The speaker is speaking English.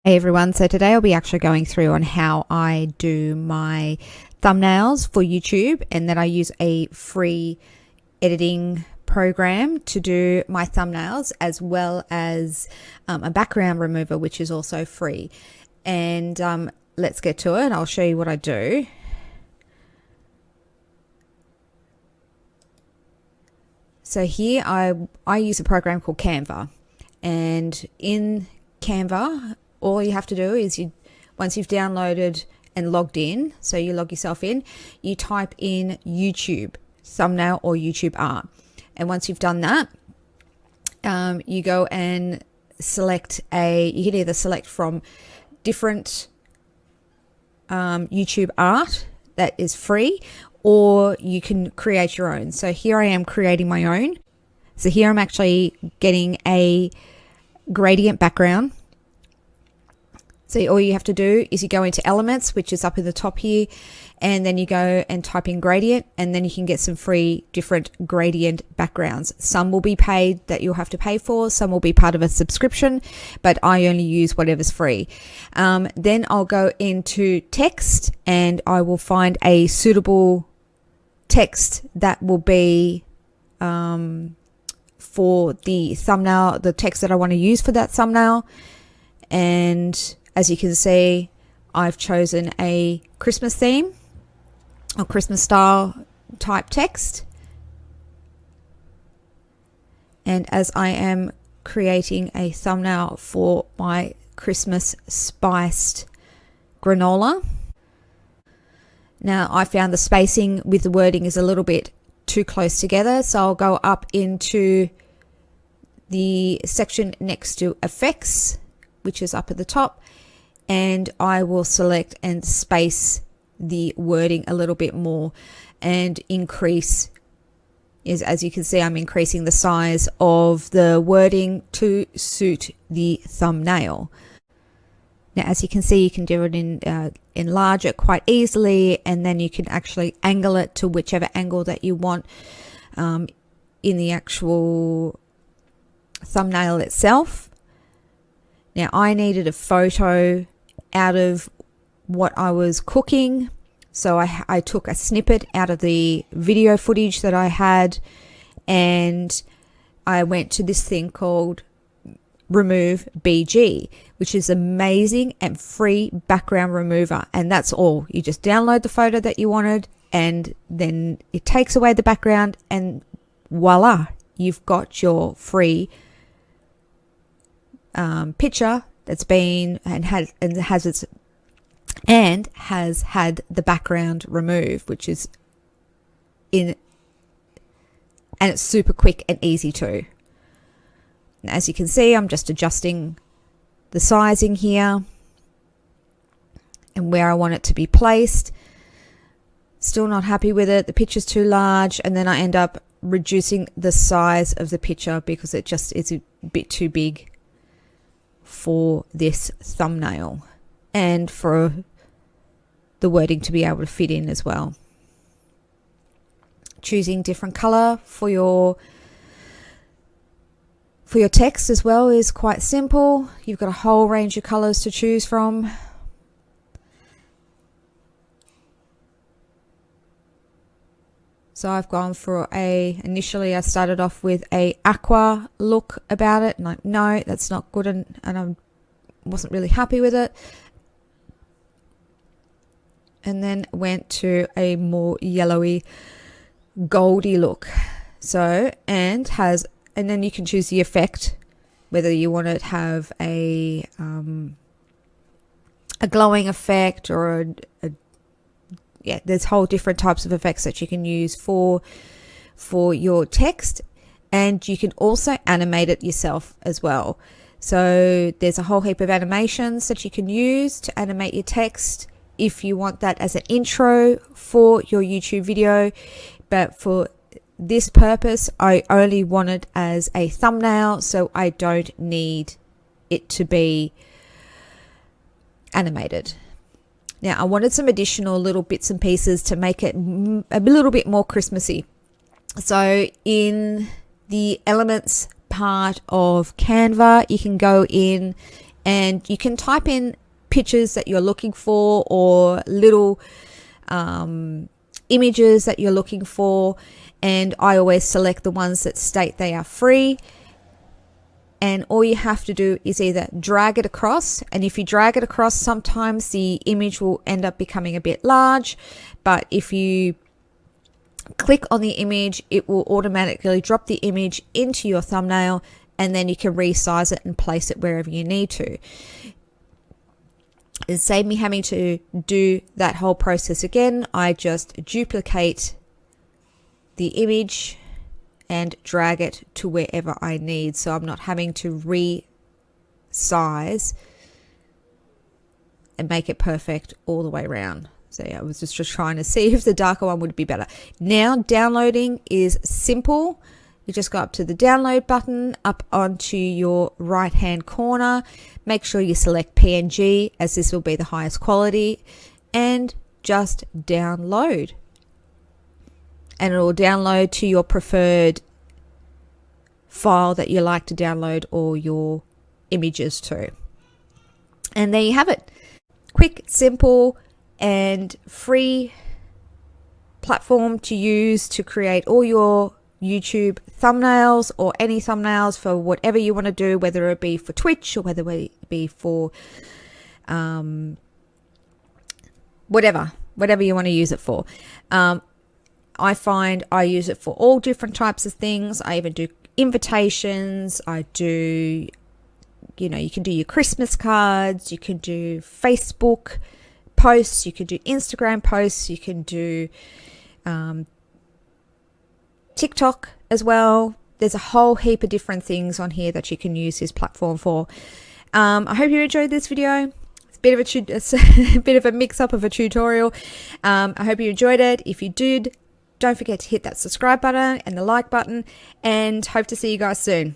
Hey everyone, so today I'll be actually going through on how I do my thumbnails for YouTube, and that I use a free editing program to do my thumbnails, as well as a background remover which is also free. And let's get to it. I'll show you what I do. So here I use a program called Canva, and in Canva all you have to do is once you've downloaded and logged in, so you log yourself in, you type in YouTube thumbnail or YouTube art. And once you've done that, you go and select you can either select from different YouTube art that is free, or you can create your own. So here I am creating my own. So here I'm actually getting a gradient background. So all you have to do is you go into elements, which is up in the top here, and then you go and type in gradient, and then you can get some free different gradient backgrounds. Some will be paid that you'll have to pay for, some will be part of a subscription, but I only use whatever's free. Then I'll go into text, and I will find a suitable text that will be for the thumbnail, the text that I want to use for that thumbnail. And as you can see, I've chosen a Christmas theme or Christmas style type text. And as I am creating a thumbnail for my Christmas spiced granola, now I found the spacing with the wording is a little bit too close together, so I'll go up into the section next to effects, which is up at the top, and I will select and space the wording a little bit more and increase, as you can see, I'm increasing the size of the wording to suit the thumbnail. Now, as you can see, you can do it enlarge it quite easily, and then you can actually angle it to whichever angle that you want in the actual thumbnail itself. Now, I needed a photo out of what I was cooking, so I took a snippet out of the video footage that I had, and I went to this thing called Remove.bg, which is amazing and free background remover. And that's all. You just download the photo that you wanted, and then it takes away the background, and voila, you've got your free picture that's been and has had the background removed, which is and it's super quick and easy too. And as you can see, I'm just adjusting the sizing here and where I want it to be placed. Still not happy with it. The picture's too large, and then I end up reducing the size of the picture because it just is a bit too big for this thumbnail, and for the wording to be able to fit in as well. Choosing different color for your text as well is quite simple. You've got a whole range of colors to choose from. So I've gone for initially I started off with a aqua look about it, and like, no, that's not good, and I wasn't really happy with it. And then went to a more yellowy, goldy look. So, and then you can choose the effect, whether you want to have a glowing effect or there's whole different types of effects that you can use for your text, and you can also animate it yourself as well. So there's a whole heap of animations that you can use to animate your text if you want that as an intro for your YouTube video. But for this purpose, I only want it as a thumbnail, so I don't need it to be animated. Now, I wanted some additional little bits and pieces to make it a little bit more Christmassy. So in the elements part of Canva, you can go in and you can type in pictures that you're looking for or little images that you're looking for, and I always select the ones that state they are free. And all you have to do is either drag it across, and if you drag it across, sometimes the image will end up becoming a bit large, but if you click on the image, it will automatically drop the image into your thumbnail, and then you can resize it and place it wherever you need to. It saved me having to do that whole process again. I just duplicate the image and drag it to wherever I need, so I'm not having to resize and make it perfect all the way around. So yeah, I was just trying to see if the darker one would be better. Now downloading is simple. You just go up to the download button up onto your right hand corner. Make sure you select PNG, as this will be the highest quality, and just download. And it will download to your preferred file that you like to download all your images to. And there you have it. Quick, simple, and free platform to use to create all your YouTube thumbnails, or any thumbnails for whatever you want to do, whether it be for Twitch or whether it be for whatever you want to use it for. I find I use it for all different types of things. I even do invitations. I do, you can do your Christmas cards. You can do Facebook posts. You can do Instagram posts. You can do TikTok as well. There's a whole heap of different things on here that you can use this platform for. I hope you enjoyed this video. It's a bit of a mix-up of a tutorial. I hope you enjoyed it. If you did, don't forget to hit that subscribe button and the like button, and hope to see you guys soon.